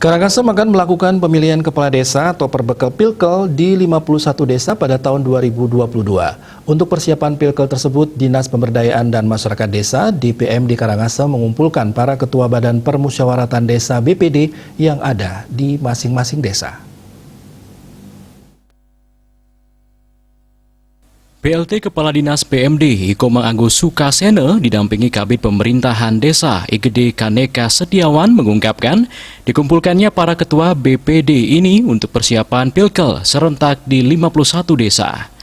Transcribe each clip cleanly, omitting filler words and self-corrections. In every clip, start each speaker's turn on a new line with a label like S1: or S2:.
S1: Karangasem akan melakukan pemilihan kepala desa atau perbekal Pilkel di 51 desa pada tahun 2022. Untuk persiapan Pilkel tersebut, Dinas Pemberdayaan dan Masyarakat Desa (DPM) di Karangasem mengumpulkan para ketua Badan Permusyawaratan Desa (BPD) yang ada di masing-masing desa.
S2: PLT Kepala Dinas PMD Ikomang Agus Sukasena didampingi Kabid Pemerintahan Desa Igede Kaneka Setiawan mengungkapkan dikumpulkannya para ketua BPD ini untuk persiapan Pilkel serentak di 51 desa.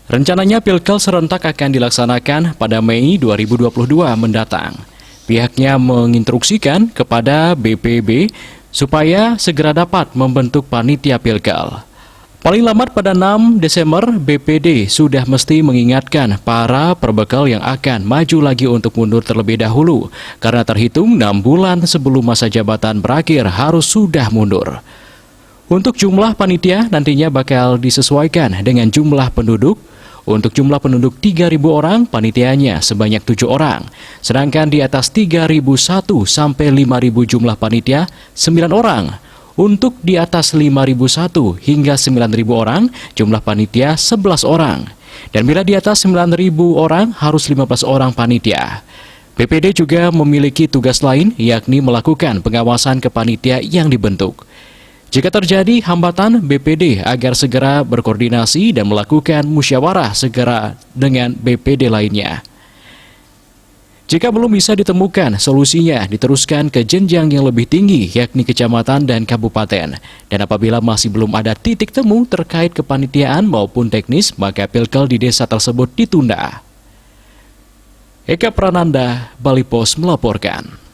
S2: Rencananya Pilkel serentak akan dilaksanakan pada Mei 2022 mendatang. Pihaknya menginstruksikan kepada BPB supaya segera dapat membentuk panitia Pilkel. Paling lambat pada 6 Desember, BPD sudah mesti mengingatkan para perbekal yang akan maju lagi untuk mundur terlebih dahulu, karena terhitung 6 bulan sebelum masa jabatan berakhir harus sudah mundur. Untuk jumlah panitia nantinya bakal disesuaikan dengan jumlah penduduk. Untuk jumlah penduduk 3.000 orang, panitianya sebanyak 7 orang. Sedangkan di atas 3.001 sampai 5.000 jumlah panitia, 9 orang. Untuk di atas 5.001 hingga 9.000 orang, jumlah panitia 11 orang. Dan bila di atas 9.000 orang, harus 15 orang panitia. BPD juga memiliki tugas lain, yakni melakukan pengawasan ke panitia yang dibentuk. Jika terjadi hambatan, BPD agar segera berkoordinasi dan melakukan musyawarah segera dengan BPD lainnya. Jika belum bisa ditemukan solusinya, diteruskan ke jenjang yang lebih tinggi, yakni kecamatan dan kabupaten. Dan apabila masih belum ada titik temu terkait kepanitiaan maupun teknis, maka Pilkel di desa tersebut ditunda. Eka Prananda, Bali Pos melaporkan.